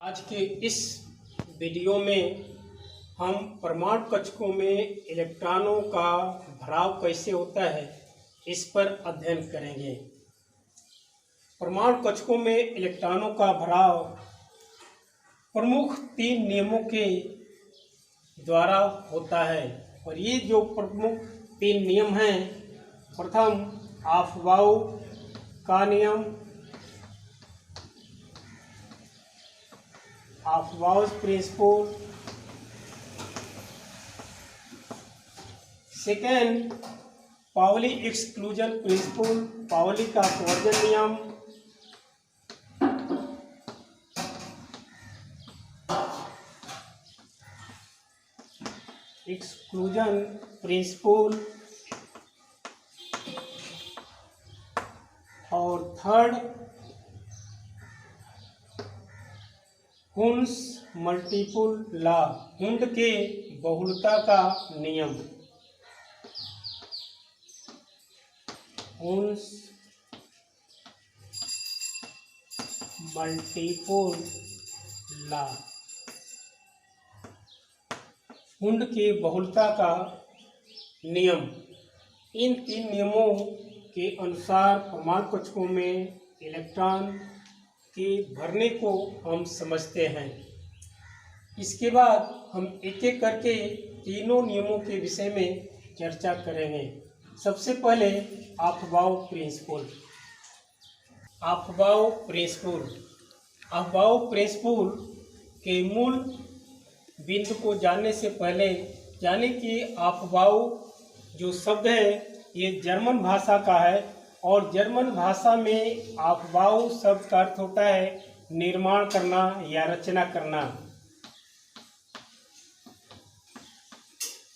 आज के इस वीडियो में हम परमाणु कक्षकों में इलेक्ट्रॉनों का भराव कैसे होता है इस पर अध्ययन करेंगे। परमाणु कक्षकों में इलेक्ट्रॉनों का भराव प्रमुख 3 नियमों के द्वारा होता है और ये जो प्रमुख 3 नियम हैं, प्रथम अफबाउ का नियम, Aufbau's principle, second Pauli exclusion principle, Pauli का अपवर्जन नियम, एक्सक्लूजन प्रिंसिपल और third Hund's multiple law, Hund के बहुलता का नियम, हुंस मल्टीपल लॉ, हुंड के बहुलता का नियम। इन 3 नियमों के अनुसार परमाणु कक्षकों में इलेक्ट्रॉन के भरने को हम समझते हैं। इसके बाद हम एक एक करके तीनों नियमों के विषय में चर्चा करेंगे। सबसे पहले Aufbau principal. Aufbau principal, Aufbau principal के मूल बिंदु को जानने से पहले जाने कि अफबाउ जो शब्द है ये जर्मन भाषा का है और जर्मन भाषा में अफबाउ शब्द का अर्थ होता है निर्माण करना या रचना करना।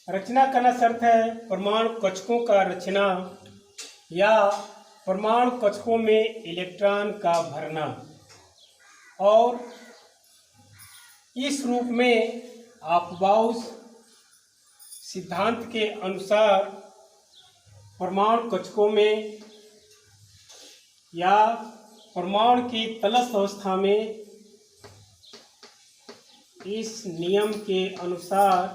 रचना करना का अर्थ है परमाणु कक्षकों का रचना या परमाणु कक्षकों में इलेक्ट्रॉन का भरना। और इस रूप में अफबाउ सिद्धांत के अनुसार परमाणु कक्षकों में या परमाणु की तलस्थ अवस्था में इस नियम के अनुसार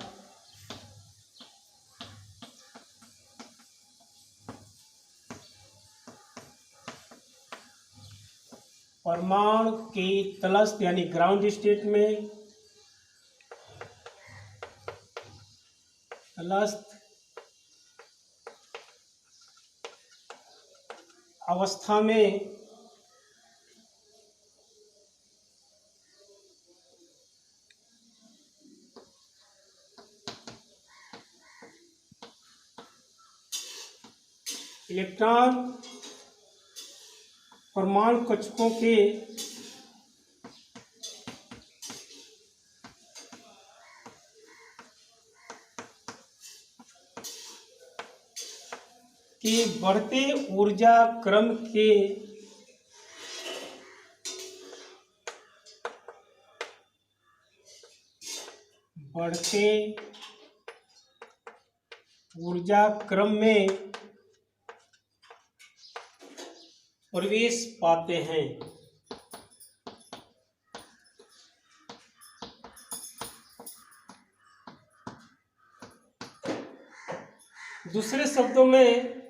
परमाणु के तलस्थ यानी ग्राउंड स्टेट में तलस्थ अवस्था में इलेक्ट्रॉन परमाणु कक्षकों के बढ़ते ऊर्जा क्रम के बढ़ते ऊर्जा क्रम में प्रवेश पाते हैं। दूसरे शब्दों में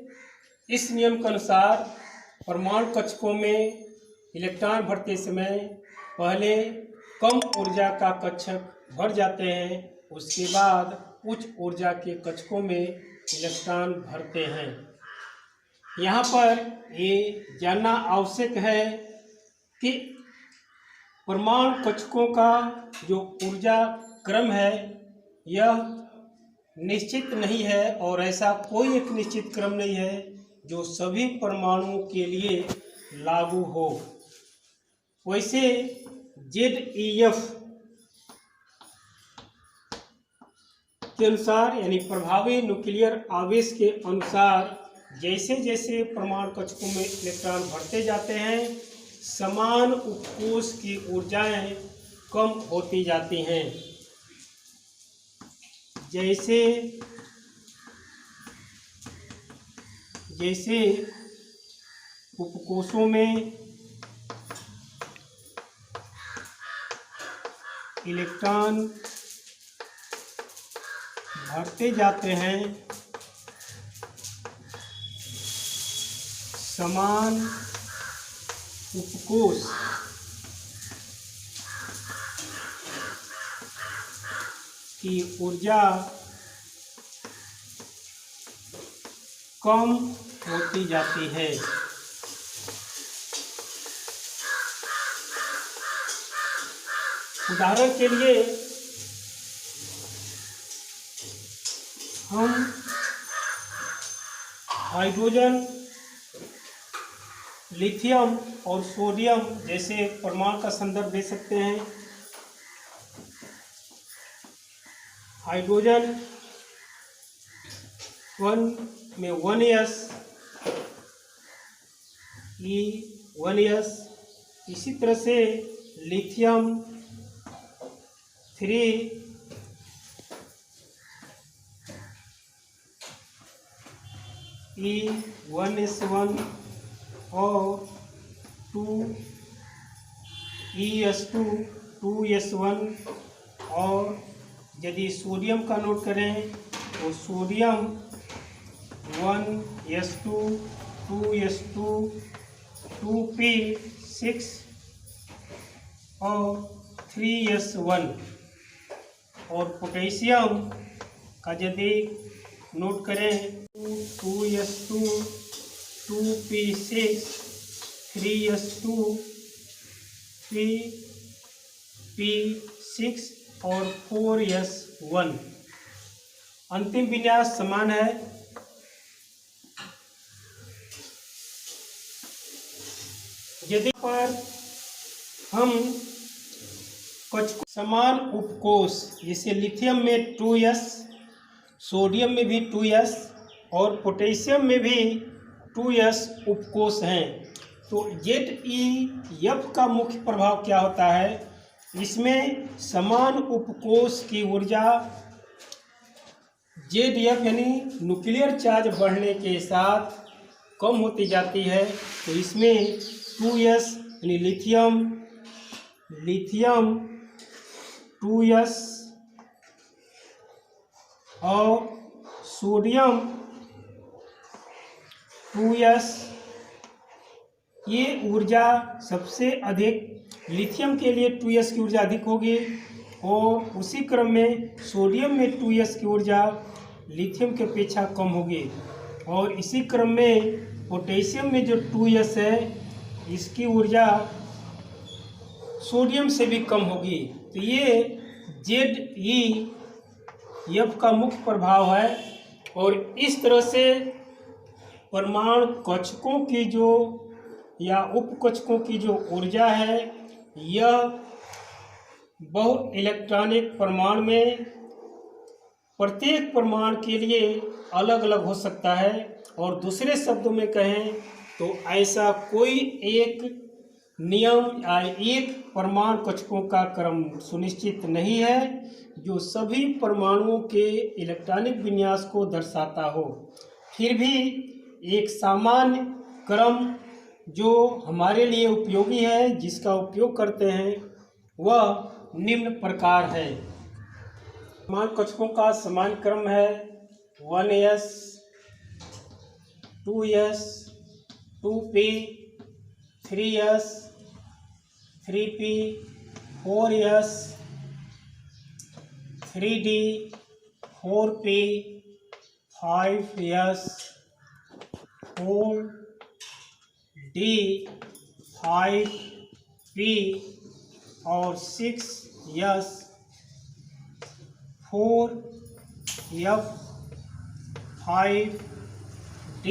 इस नियम के अनुसार परमाणु कक्षकों में इलेक्ट्रॉन भरते समय पहले कम ऊर्जा का कक्षक भर जाते हैं, उसके बाद उच्च ऊर्जा के कक्षकों में इलेक्ट्रॉन भरते हैं। यहाँ पर ये जानना आवश्यक है कि परमाणु कक्षकों का जो ऊर्जा क्रम है यह निश्चित नहीं है और ऐसा कोई एक निश्चित क्रम नहीं है जो सभी परमाणुओं के लिए लागू हो। वैसे ZEF के अनुसार यानी प्रभावी न्यूक्लियर आवेश के अनुसार जैसे जैसे परमाणु कक्षकों में इलेक्ट्रॉन भरते जाते हैं समान उपकोष की ऊर्जाएं कम होती जाती हैं। जैसे जैसे उपकोषों में इलेक्ट्रॉन भरते जाते हैं समान उपकोष की ऊर्जा कम होती जाती है। उदाहरण के लिए हम हाइड्रोजन, लिथियम और सोडियम जैसे परमाणु का संदर्भ दे सकते हैं। हाइड्रोजन 1 में 1s E 1s, इसी तरह से लिथियम 3 E 1s1 और 2 ES2 2s1। और यदि सोडियम का नोट करें तो सोडियम 1s2 2s2 2p6 और 3s1। और पोटेशियम का यदि नोट करें 2s2 2p6 3s2 3p6 और 4s1। अंतिम विन्यास समान है। यदि पर हम कुछ समान उपकोष जैसे लिथियम में 2s, सोडियम में भी 2s और पोटेशियम में भी 2s उपकोष हैं, तो ZeF का मुख्य प्रभाव क्या होता है? इसमें समान उपकोष की ऊर्जा ZeF यानी न्यूक्लियर चार्ज बढ़ने के साथ कम होती जाती है। तो इसमें 2s यानी लिथियम 2s और सोडियम 2s, ये ऊर्जा सबसे अधिक लिथियम के लिए 2s की ऊर्जा अधिक होगी और उसी क्रम में सोडियम में 2s की ऊर्जा लिथियम के अपेक्षा कम होगी। और इसी क्रम में पोटेशियम में जो 2s है इसकी ऊर्जा सोडियम से भी कम होगी। तो ये ZeF का मुख्य प्रभाव है। और इस तरह से परमाणु कक्षकों की जो या उपकक्षकों की जो ऊर्जा है यह बहु इलेक्ट्रॉनिक परमाणु में प्रत्येक परमाणु के लिए अलग अलग हो सकता है। और दूसरे शब्दों में कहें तो ऐसा कोई एक नियम या एक परमाणु कक्षकों का क्रम सुनिश्चित नहीं है जो सभी परमाणुओं के इलेक्ट्रॉनिक विन्यास को दर्शाता हो। फिर भी एक सामान्य क्रम जो हमारे लिए उपयोगी है, जिसका उपयोग करते हैं, वह निम्न प्रकार है। परमाणु कक्षकों का समान क्रम है 1s 2s 2p 3s 3p 4s 3d 4p 5s 4d 5p और 6s 4f 5d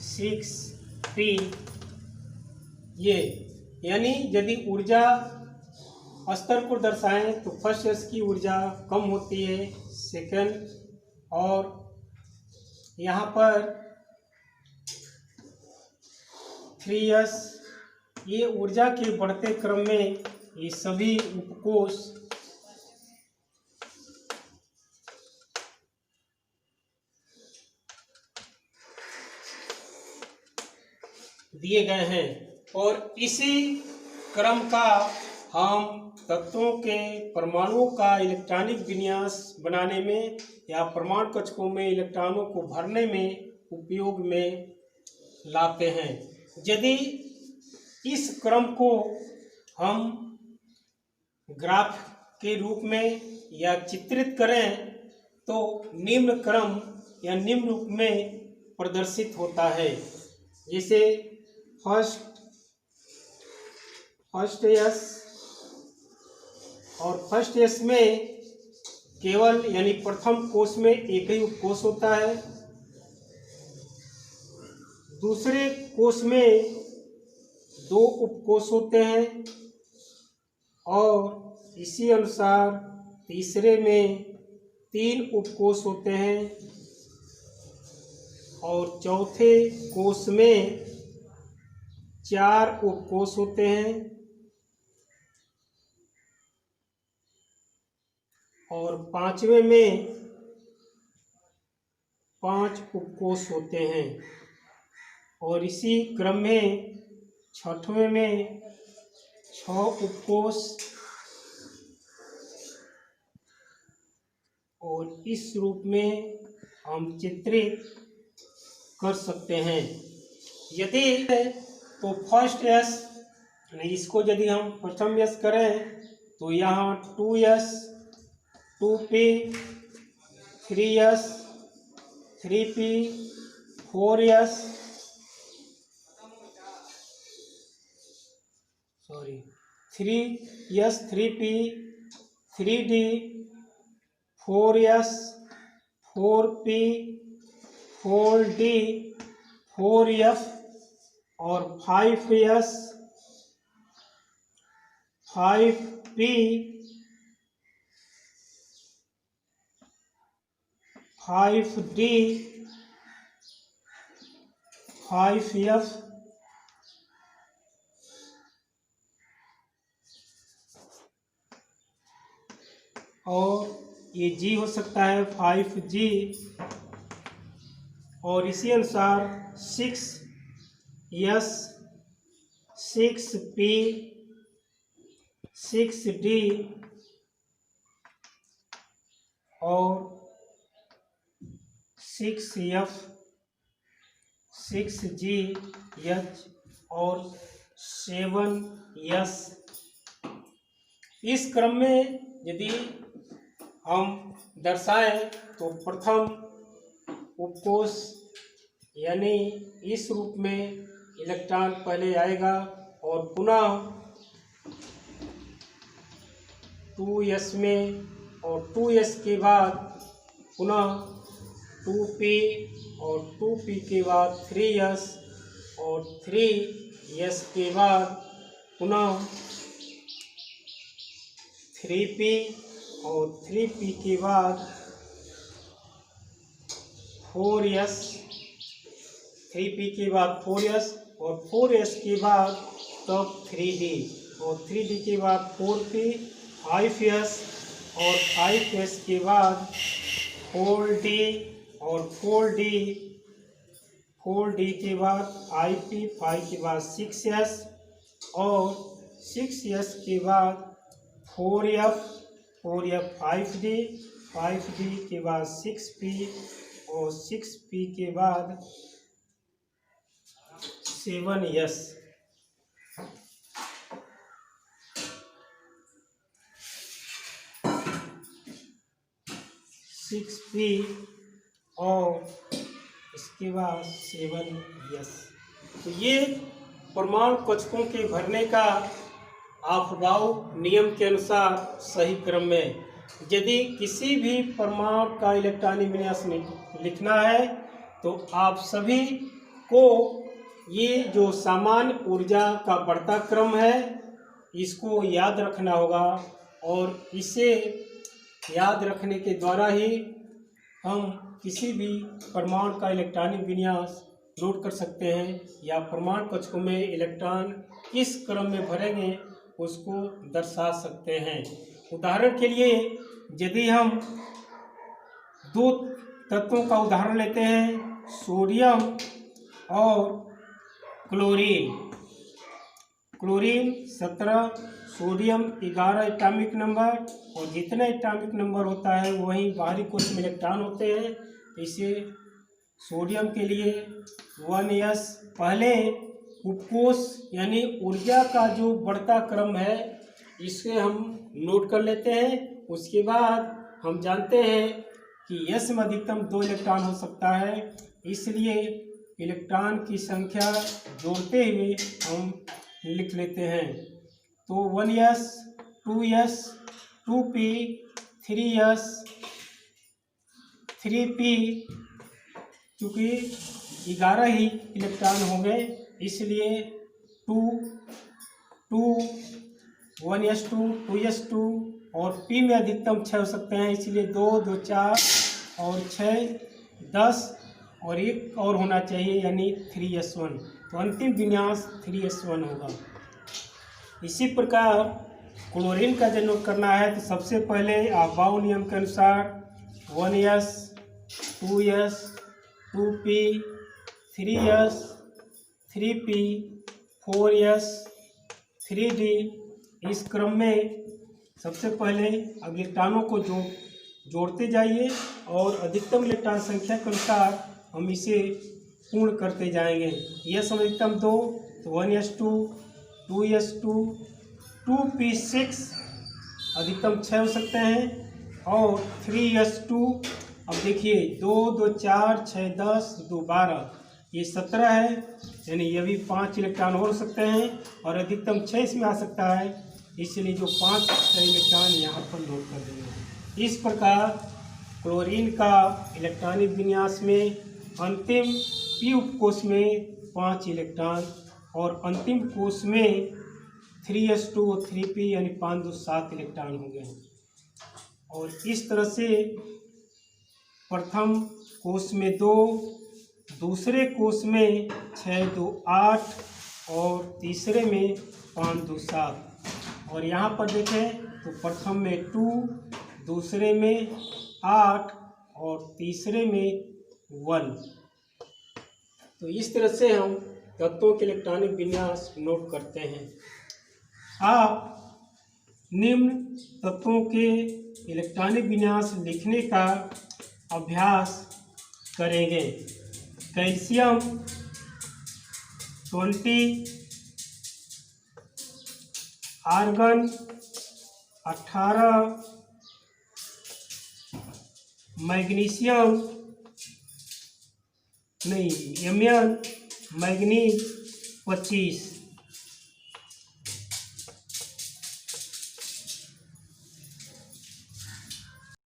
6p। ये यानी यदि ऊर्जा स्तर को दर्शाएं तो फर्स्ट एस की ऊर्जा कम होती है सेकंड, और यहाँ पर 3s ये ऊर्जा के बढ़ते क्रम में ये सभी उपकोष दिए गए हैं। और इसी क्रम का हम तत्वों के परमाणुओं का इलेक्ट्रॉनिक विन्यास बनाने में या परमाणु कक्षकों में इलेक्ट्रॉनों को भरने में उपयोग में लाते हैं। यदि इस क्रम को हम ग्राफ के रूप में या चित्रित करें तो निम्न क्रम या निम्न रूप में प्रदर्शित होता है। जैसे फर्स्ट एस और फर्स्ट एस में केवल यानी प्रथम कोश में एक ही उपकोष होता है, दूसरे कोश में 2 उपकोष होते हैं और इसी अनुसार तीसरे में 3 उपकोष होते हैं और चौथे कोश में 4 उपकोष होते हैं और पांचवें में 5 उपकोष होते हैं और इसी क्रम में छठवें में 6 उपकोष और इस रूप में हम चित्रित कर सकते हैं। यदि तो फर्स्ट एस इसको यदि हम प्रथम एस करें तो यहाँ 2s 2p 3s 3p 4s 3s 3p 3d 4s 4p 4d 4f और 5s 5p 5d 5f और ये G हो सकता है 5G और इसी अनुसार 6S 6P 6D और 6F 6GH और 7S। इस क्रम में यदि हम दर्शाएं तो प्रथम उपकोष यानी इस रूप में इलेक्ट्रॉन पहले आएगा और पुनः 2s में और 2s के बाद पुनः 2p और 2p के बाद 3s और 3s के बाद पुनः 3p और 3p के बाद 4s 3p के बाद 4s और 4s के बाद तब 3d और 3d के बाद 4p 5s और 5s के बाद 4d और 4d के बाद 5p 5 के बाद 6s और 6s के बाद 4f 5d 5d के बाद 6p और 6p के बाद 7s। और इसके बाद 7s। तो ये परमाणु कक्षकों के भरने का ऑफ-बाउ नियम के अनुसार सही क्रम में यदि किसी भी परमाणु का इलेक्ट्रॉनिक विन्यास लिखना है तो आप सभी को ये जो सामान्य ऊर्जा का बढ़ता क्रम है इसको याद रखना होगा और इसे याद रखने के द्वारा ही हम किसी भी परमाणु का इलेक्ट्रॉनिक विन्यास नोट कर सकते हैं या परमाणु कक्षकों में इलेक्ट्रॉन किस क्रम में भरेंगे उसको दर्शा सकते हैं। उदाहरण के लिए यदि हम 2 तत्वों का उदाहरण लेते हैं, सोडियम और chlorine. Chlorine 17 sodium 11 atomic number, और जितना एटॉमिक नंबर होता है वही बाहरी कोश में इलेक्ट्रॉन होते हैं। इसे सोडियम के लिए 1s। पहले उपकोष यानी ऊर्जा का जो बढ़ता क्रम है इसे हम नोट कर लेते हैं। उसके बाद हम जानते हैं कि s में अधिकतम 2 इलेक्ट्रॉन हो सकता है, इसलिए इलेक्ट्रॉन की संख्या जोड़ते हुए हम लिख लेते हैं। तो 1s, 2s, 2p, 3s, 3p, चूँकि 11 ही इलेक्ट्रॉन हो गए इसलिए 2, 1s2, 2s2, और p में अधिकतम 6 हो सकते हैं इसलिए 2, 2, 4 और 6, 10, और एक और होना चाहिए यानी 3s1। तो अंतिम विन्यास 3s1 होगा। इसी प्रकार क्लोरीन का जब नोट करना है तो सबसे पहले अफबाउ नियम के अनुसार 1s, 2s, 2p, 3s, 3p, 4s, 3d, इस क्रम में सबसे पहले अब इलेक्ट्रॉनों को जोड़ते जाइए और अधिकतम इलेक्ट्रॉन संख्या के अनुसार हम इसे पूर्ण करते जाएंगे। यस अधिकतम 2 तो 1s2, 2s2, 2p6 अधिकतम 6 हो सकते हैं, और 3s2 अब देखिए 2, 2, 4, 6, 10, 2, 12, ये 17 है, यानी ये भी 5 इलेक्ट्रॉन हो सकते हैं और अधिकतम 6 इसमें आ सकता है, इसलिए जो 5 इलेक्ट्रॉन यहाँ पर नोट कर देंगे। इस प्रकार क्लोरीन का इलेक्ट्रॉनिक विन्यास में अंतिम p उपकोष में 5 इलेक्ट्रॉन और अंतिम कोष में 3s2 और 3p यानी 5, 2, 7 इलेक्ट्रॉन होंगे। और इस तरह से प्रथम कोष में 2, दूसरे कोष में 6, 2, 8 और तीसरे में 5, 2, 7। और यहाँ पर देखें तो प्रथम में 2, दूसरे में 8 और तीसरे में 1। तो इस तरह से हम तत्वों के इलेक्ट्रॉनिक विन्यास नोट करते हैं। आप निम्न तत्वों के इलेक्ट्रॉनिक विन्यास लिखने का अभ्यास करेंगे। कैल्शियम 20, आर्गन 18, मैग्नीशियम नहीं Mn मैग्नीज 25।